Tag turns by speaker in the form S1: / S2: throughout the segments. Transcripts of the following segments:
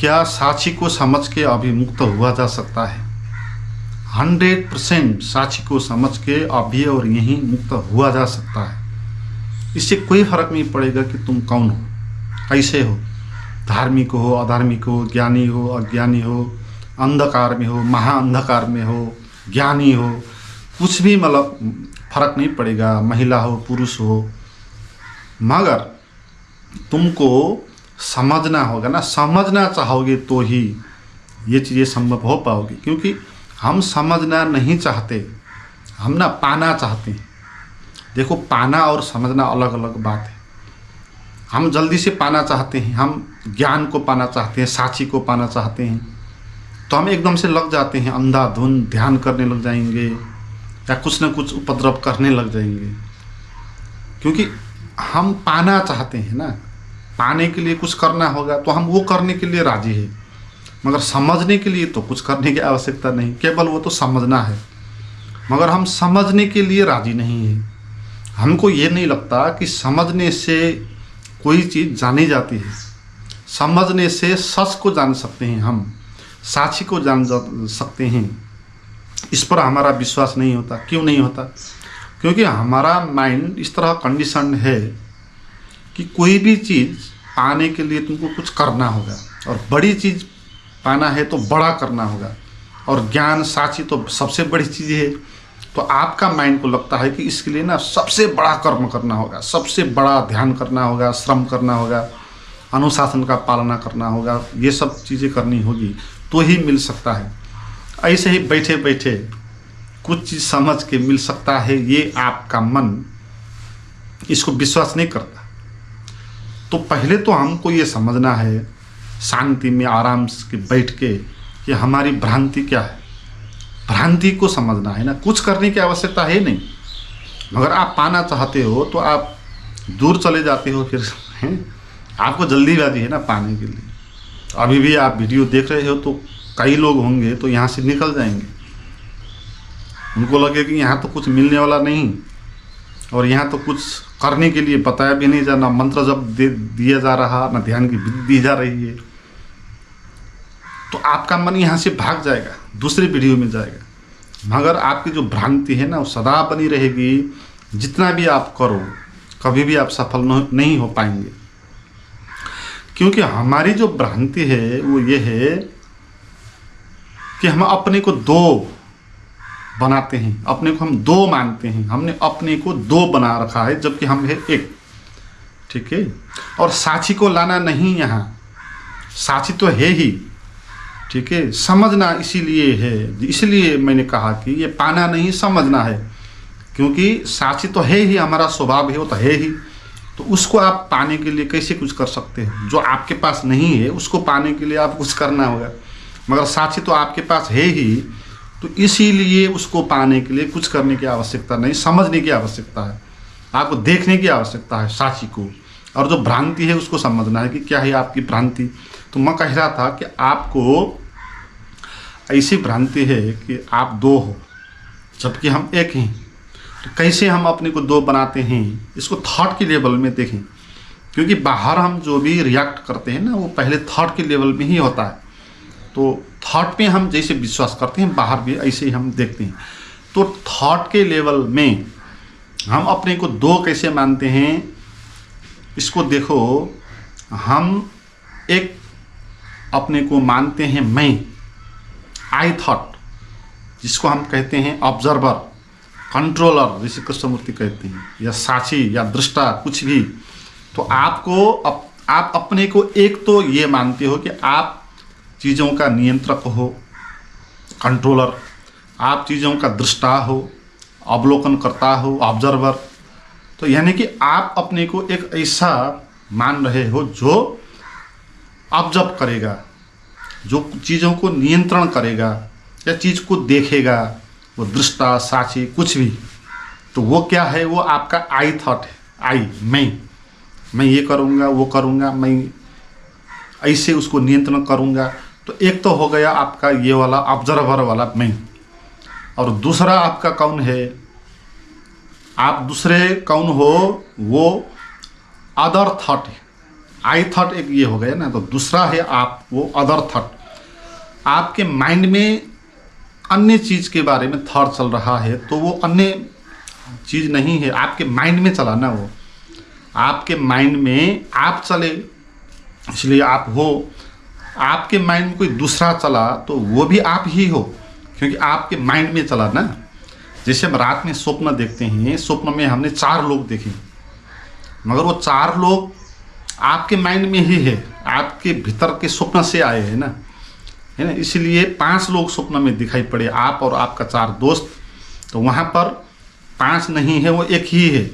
S1: क्या साक्षी को समझ के अभिमुक्त हुआ जा सकता है? 100% साक्षी को समझ के अभी और यहीं मुक्त हुआ जा सकता है। इससे कोई फर्क नहीं पड़ेगा कि तुम कौन हो, कैसे हो, धार्मिक हो, अधार्मिक हो, ज्ञानी हो, अज्ञानी हो, अंधकार में हो, महाअंधकार में हो, ज्ञानी हो, कुछ भी मतलब फर्क नहीं पड़ेगा, महिला हो, पुरुष हो, मगर तुमको समझना होगा ना। समझना चाहोगे तो ही ये चीज़ें संभव हो पाओगी, क्योंकि हम समझना नहीं चाहते, हम ना पाना चाहते हैं। देखो, पाना और समझना अलग अलग बात है। हम जल्दी से पाना चाहते हैं, हम ज्ञान को पाना चाहते हैं, साक्षी को पाना चाहते हैं, तो हम एकदम से लग जाते हैं, अंधाधुंध ध्यान करने लग जाएंगे या कुछ न कुछ उपद्रव करने लग जाएंगे, क्योंकि हम पाना चाहते हैं ना। पाने के लिए कुछ करना होगा तो हम वो करने के लिए राजी है, मगर समझने के लिए तो कुछ करने की आवश्यकता नहीं, केवल वो तो समझना है, मगर हम समझने के लिए राजी नहीं है। हमको ये नहीं लगता कि समझने से कोई चीज़ जानी जाती है। समझने से सच को जान सकते हैं, हम साक्षी को जान सकते हैं। इस पर हमारा विश्वास नहीं होता। क्यों नहीं होता? क्योंकि हमारा माइंड इस तरह कंडीशन है कि कोई भी चीज़ पाने के लिए तुमको कुछ करना होगा, और बड़ी चीज़ पाना है तो बड़ा करना होगा, और ज्ञान साक्षी तो सबसे बड़ी चीज़ है। तो आपका माइंड को लगता है कि इसके लिए ना सबसे बड़ा कर्म करना होगा, सबसे बड़ा ध्यान करना होगा, श्रम करना होगा, अनुशासन का पालना करना होगा, ये सब चीज़ें करनी होगी तो ही मिल सकता है। ऐसे ही बैठे बैठे कुछ चीज़ समझ के मिल सकता है, ये आपका मन इसको विश्वास नहीं करता। तो पहले तो हमको ये समझना है शांति में आराम से बैठ के कि हमारी भ्रांति क्या है। भ्रांति को समझना है ना, कुछ करने की आवश्यकता है नहीं। मगर आप पाना चाहते हो तो आप दूर चले जाते हो, फिर हैं, आपको जल्दीबाजी है ना पाने के लिए। अभी भी आप वीडियो देख रहे हो तो कई लोग होंगे तो यहाँ से निकल जाएंगे, उनको लगे कि यहाँ तो कुछ मिलने वाला नहीं, और यहाँ तो कुछ करने के लिए बताया भी नहीं जा, ना मंत्र जब दिया जा रहा, ना ध्यान की विधि दी जा रही है। तो आपका मन यहाँ से भाग जाएगा, दूसरी वीडियो में जाएगा। मगर आपकी जो भ्रांति है ना वो सदा बनी रहेगी। जितना भी आप करो कभी भी आप सफल नहीं हो पाएंगे, क्योंकि हमारी जो भ्रांति है वो ये है कि हम अपने को दो बनाते हैं, अपने को हम दो मानते हैं। हमने अपने को दो बना रखा है, जबकि हम है एक। ठीक है, और साक्षी को लाना नहीं, यहाँ साक्षी तो है ही। ठीक है, समझना इसीलिए है, इसलिए मैंने कहा कि ये पाना नहीं समझना है, क्योंकि साक्षी तो है ही, हमारा स्वभाव है, वो तो है ही। तो उसको आप पाने के लिए कैसे कुछ कर सकते हैं? जो आपके पास नहीं है उसको पाने के लिए आप कुछ करना होगा, मगर साक्षी तो आपके पास है ही। तो इसीलिए उसको पाने के लिए कुछ करने की आवश्यकता नहीं, समझने की आवश्यकता है, आपको देखने की आवश्यकता है साक्षी को। और जो भ्रांति है उसको समझना है कि क्या है आपकी भ्रांति। तो मैं कह रहा था कि आपको ऐसी भ्रांति है कि आप दो हो जबकि हम एक हैं। तो कैसे हम अपने को दो बनाते हैं, इसको थॉट के लेवल में देखें, क्योंकि बाहर हम जो भी रिएक्ट करते हैं ना वो पहले थॉट के लेवल में ही होता है। तो थॉट पे हम जैसे विश्वास करते हैं, बाहर भी ऐसे ही हम देखते हैं। तो थॉट के लेवल में हम अपने को दो कैसे मानते हैं, इसको देखो। हम एक अपने को मानते हैं मैं, आई थॉट, जिसको हम कहते हैं ऑब्जर्वर, कंट्रोलर, जैसे कृष्णमूर्ति कहते हैं, या साक्षी या दृष्टा, कुछ भी। तो आप अपने को एक तो ये मानते हो कि आप चीज़ों का नियंत्रक हो, कंट्रोलर, आप चीज़ों का दृष्टा हो, अवलोकन करता हो, ऑब्जर्वर। तो यानी कि आप अपने को एक ऐसा मान रहे हो जो ऑब्जर्व करेगा, जो चीज़ों को नियंत्रण करेगा या चीज़ को देखेगा, वो दृष्टा, साक्षी, कुछ भी। तो वो क्या है? वो आपका आई थॉट है। आई, मैं ये करूँगा, वो करूँगा, मैं ऐसे उसको नियंत्रण करूँगा। तो एक तो हो गया आपका ये वाला ऑब्जर्वर वाला मैं, और दूसरा आपका कौन है? आप दूसरे कौन हो? वो अदर थॉट है, आई थॉट एक ये हो गया ना। तो दूसरा है आप वो अदर थॉट, आपके माइंड में अन्य चीज़ के बारे में थॉट चल रहा है, तो वो अन्य चीज़ नहीं है, आपके माइंड में चला ना, वो आपके माइंड में आप चले इसलिए आप हो। आपके माइंड में कोई दूसरा चला तो वो भी आप ही हो, क्योंकि आपके माइंड में चला ना। जैसे हम रात में स्वप्न देखते हैं, स्वप्न में हमने 4 लोग देखे, मगर वो 4 लोग आपके माइंड में ही है, आपके भीतर के स्वप्न से आए हैं ना, है ना। इसलिए 5 लोग स्वप्न में दिखाई पड़े, आप और आपका 4 दोस्त। तो वहाँ पर 5 नहीं है, वो एक ही है,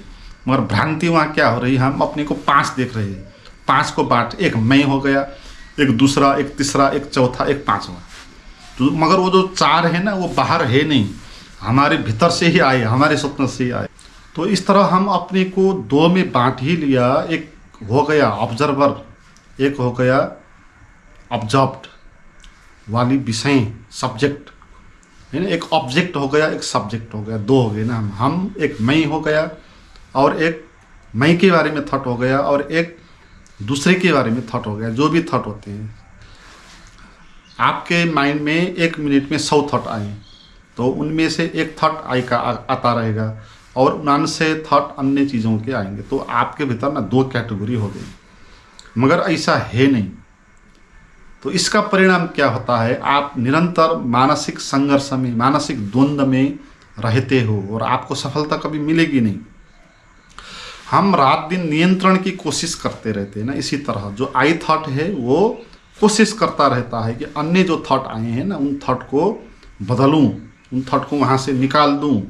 S1: मगर भ्रांति वहाँ क्या हो रही है, हम अपने को 5 देख रहे हैं। 5 को बांट, एक मैं हो गया, एक दूसरा, एक तीसरा, एक चौथा, एक 5वां। तो मगर वो जो 4 है ना, वो बाहर है नहीं, हमारे भीतर से ही आए, हमारे स्वप्न से ही आए। तो इस तरह हम अपने को 2 में बांट ही लिया। एक हो गया ऑब्जर्वर, एक हो गया ऑब्जर्व्ड वाली विषय, सब्जेक्ट है ना। एक ऑब्जेक्ट हो गया, एक सब्जेक्ट हो गया, 2 हो गए ना हम। एक मैं हो गया और एक मैं के बारे में थॉट हो गया, और एक दूसरे के बारे में थॉट हो गया। जो भी थॉट होते हैं आपके माइंड में 1 मिनट में 100 थॉट आए, तो उनमें से एक थॉट आई का आता रहेगा, और 99 थॉट अन्य चीज़ों के आएंगे। तो आपके भीतर ना 2 कैटेगरी हो गई, मगर ऐसा है नहीं। तो इसका परिणाम क्या होता है, आप निरंतर मानसिक संघर्ष में, मानसिक द्वंद्व में रहते हो, और आपको सफलता कभी मिलेगी नहीं। हम रात दिन नियंत्रण की कोशिश करते रहते हैं ना। इसी तरह जो आई थॉट है वो कोशिश करता रहता है कि अन्य जो थॉट आए हैं ना, उन थॉट को बदलूं, उन थॉट को वहाँ से निकाल दूं,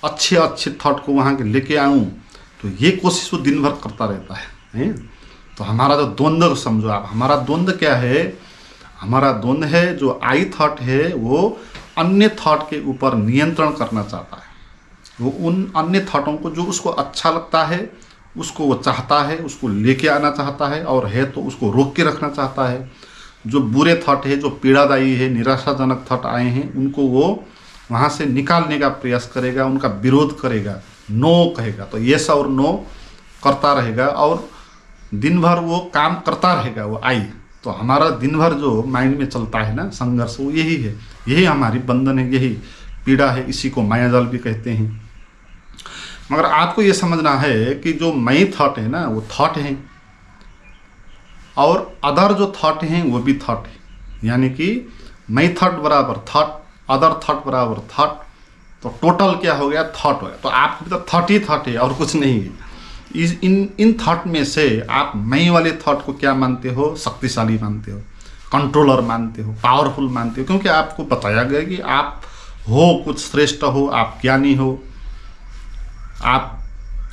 S1: अच्छे अच्छे थॉट को वहाँ के लेके आऊँ। तो ये कोशिश वो दिन भर करता रहता है। तो हमारा जो द्वंद्व समझो आप, हमारा द्वंद्व क्या है, हमारा द्वंद्व है जो आई थॉट है वो अन्य थॉट के ऊपर नियंत्रण करना चाहता है। वो उन अन्य थॉटों को जो उसको अच्छा लगता है उसको वो चाहता है, उसको लेके आना चाहता है, और है तो उसको रोक के रखना चाहता है। जो बुरे थॉट है, जो पीड़ादायी है, निराशाजनक थॉट आए हैं, उनको वो वहाँ से निकालने का प्रयास करेगा, उनका विरोध करेगा, नो कहेगा। तो यस और नो करता रहेगा, और दिन भर वो काम करता रहेगा वो आई। तो हमारा दिन भर जो माइंड में चलता है ना संघर्ष, वो यही है, यही हमारी बंधन है, यही पीड़ा है। इसी को मायाजाल भी कहते हैं। मगर आपको ये समझना है कि जो मैं थॉट है ना, वो थॉट है, और अदर जो थॉट हैं वो भी थॉट है। यानी कि मैं थॉट बराबर थॉट, अदर थॉट बराबर थॉट, तो टोटल क्या हो गया, थॉट हो गया। तो आपके भीतर थॉट ही थॉट है और कुछ नहीं है। इन थॉट में से आप मैं वाले थॉट को क्या मानते हो, शक्तिशाली मानते हो, कंट्रोलर मानते हो, पावरफुल मानते हो, क्योंकि आपको बताया गया कि आप हो कुछ श्रेष्ठ हो, आप ज्ञानी हो, आप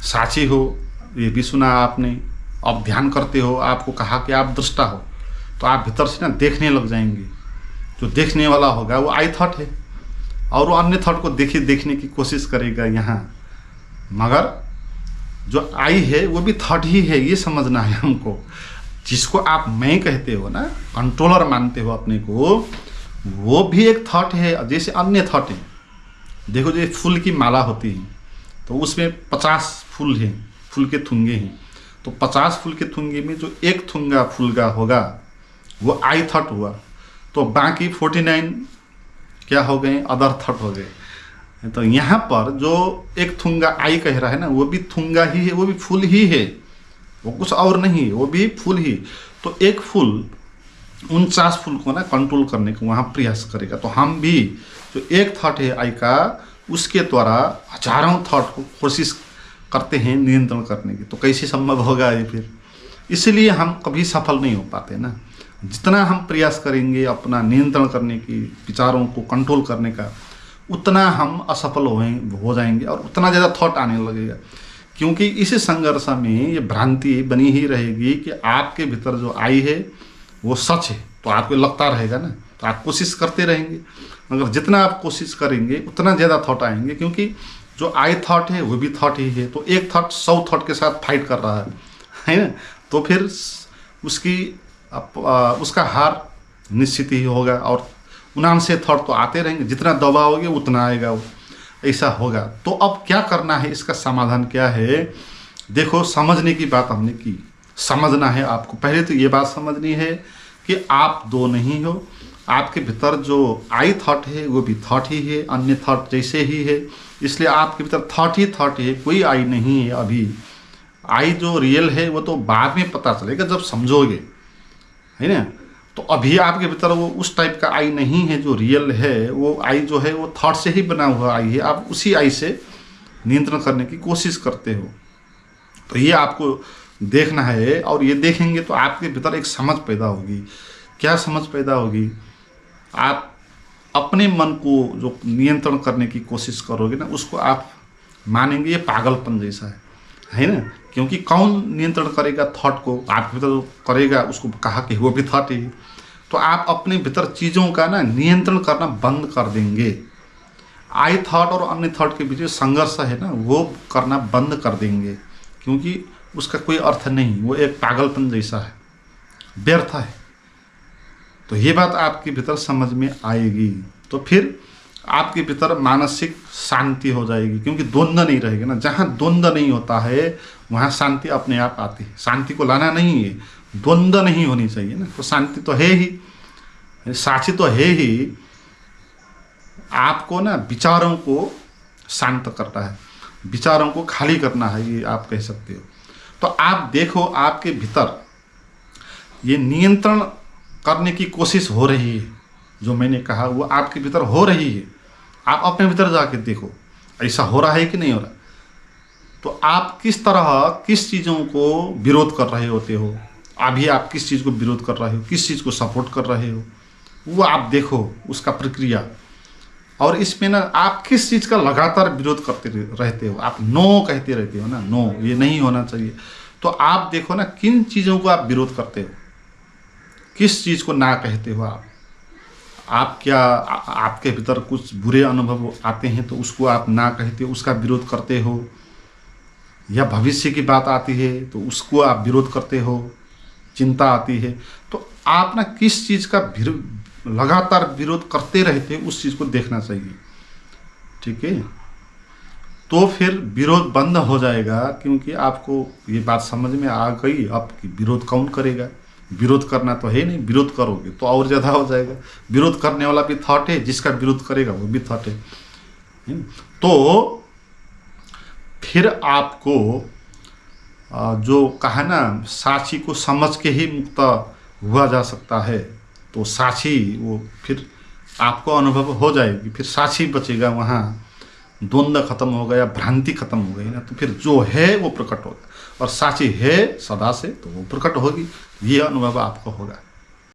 S1: साची हो, ये भी सुना आपने। आप ध्यान करते हो, आपको कहा कि आप दृष्टा हो, तो आप भीतर से ना देखने लग जाएंगे। जो देखने वाला होगा वो आई थॉट है, और वो अन्य थॉट को देखने की कोशिश करेगा यहाँ। मगर जो आई है वो भी थॉट ही है, ये समझना है हमको। जिसको आप मैं कहते हो ना, कंट्रोलर मानते हो अपने को, वो भी एक थॉट है, जैसे अन्य थॉट है। देखो जो फूल की माला होती है, तो उसमें 50 फूल हैं, फूल के थुंगे हैं। तो 50 फूल के थुंगे में जो एक थुंगा फूल का होगा वो आई थॉट हुआ, तो बाकी 49 क्या हो गए, अदर थॉट हो गए। तो यहाँ पर जो एक थुंगा आई कह रहा है ना, वो भी थुंगा ही है, वो भी फूल ही है, वो कुछ और नहीं है, वो भी फूल ही। तो एक फूल 49 फूल को ना कंट्रोल करने को वहाँ प्रयास करेगा। तो हम भी जो एक थॉट है आई का, उसके द्वारा हजारों थॉट को कोशिश करते हैं नियंत्रण करने की। तो कैसे संभव होगा ये फिर? इसलिए हम कभी सफल नहीं हो पाते ना। जितना हम प्रयास करेंगे अपना नियंत्रण करने की, विचारों को कंट्रोल करने का, उतना हम असफल हो जाएंगे, और उतना ज़्यादा थॉट आने लगेगा। क्योंकि इस संघर्ष में ये भ्रांति बनी ही रहेगी कि आपके भीतर जो आई है वो सच है, तो आपको लगता रहेगा ना, तो आप कोशिश करते रहेंगे। मगर जितना आप कोशिश करेंगे उतना ज़्यादा थॉट आएंगे, क्योंकि जो आई थॉट है वो भी थॉट ही है। तो एक थॉट 100 थॉट के साथ फाइट कर रहा है ना, तो फिर उसका हार निश्चित ही होगा। और 79 थॉट तो आते रहेंगे, जितना दबाओगे उतना आएगा, वो ऐसा होगा। तो अब क्या करना है, इसका समाधान क्या है? देखो, समझने की बात हमने की, समझना है आपको। पहले तो ये बात समझनी है कि आप दो नहीं हो, आपके भीतर जो आई थॉट है वो भी थॉट ही है, अन्य थॉट जैसे ही है, इसलिए आपके भीतर थॉट ही थॉट है, कोई आई नहीं है अभी। आई जो रियल है वो तो बाद में पता चलेगा जब समझोगे, है ना। तो अभी आपके भीतर वो उस टाइप का आई नहीं है जो रियल है, वो आई जो है वो थॉट से ही बना हुआ आई है। आप उसी आई से नियंत्रण करने की कोशिश करते हो। तो ये आपको देखना है, और ये देखेंगे तो आपके भीतर एक समझ पैदा होगी। क्या समझ पैदा होगी? आप अपने मन को जो नियंत्रण करने की कोशिश करोगे ना, उसको आप मानेंगे ये पागलपन जैसा है ना। क्योंकि कौन नियंत्रण करेगा थॉट को? आपके भीतर जो करेगा उसको कहा कि वो भी थॉट ही। तो आप अपने भीतर चीज़ों का ना नियंत्रण करना बंद कर देंगे। आई थॉट और अन्य थॉट के बीच जो संघर्ष है ना, वो करना बंद कर देंगे, क्योंकि उसका कोई अर्थ नहीं, वो एक पागलपन जैसा है, व्यर्थ है। तो ये बात आपके भीतर समझ में आएगी तो फिर आपके भीतर मानसिक शांति हो जाएगी, क्योंकि द्वंद्व नहीं रहेगा ना। जहाँ द्वंद्व नहीं होता है वहाँ शांति अपने आप आती है। शांति को लाना नहीं है, द्वंद्व नहीं होनी चाहिए ना। तो शांति तो है ही, साक्षी तो है ही। आपको ना विचारों को शांत करना है, विचारों को खाली करना है, ये आप कह सकते हो। तो आप देखो आपके भीतर ये नियंत्रण करने की कोशिश हो रही है, जो मैंने कहा वो आपके भीतर हो रही है। आप अपने भीतर जाके देखो ऐसा हो रहा है कि नहीं हो रहा। तो आप किस तरह किस चीज़ों को विरोध कर रहे होते हो, अभी आप किस चीज़ को विरोध कर रहे हो, किस चीज़ को सपोर्ट कर रहे हो, वो आप देखो उसका प्रक्रिया। और इसमें ना आप किस चीज़ का लगातार विरोध करते रहते हो, आप नो कहते रहते हो ना, नो ये नहीं होना चाहिए। तो आप देखो ना किन चीज़ों को आप विरोध करते हो, किस चीज़ को ना कहते हो आप क्या आपके भीतर कुछ बुरे अनुभव आते हैं तो उसको आप ना कहते हो, उसका विरोध करते हो, या भविष्य की बात आती है तो उसको आप विरोध करते हो, चिंता आती है तो आप ना किस चीज़ का लगातार विरोध करते रहते हैं, उस चीज़ को देखना चाहिए। ठीक है, तो फिर विरोध बंद हो जाएगा, क्योंकि आपको ये बात समझ में आ गई अब कि विरोध कौन करेगा। विरोध करना तो है नहीं, विरोध करोगे तो और ज़्यादा हो जाएगा। विरोध करने वाला भी थॉट है, जिसका विरोध करेगा वो भी थॉट है। तो फिर आपको जो कहा ना साक्षी को समझ के ही मुक्त हुआ जा सकता है, तो साक्षी वो फिर आपको अनुभव हो जाएगी, फिर साक्षी बचेगा, वहाँ द्वंद्व खत्म हो गया, भ्रांति खत्म हो गई ना। तो फिर जो है वो प्रकट होगा, और साक्षी है सदा से तो वो प्रकट होगी। ये अनुभव आपको होगा।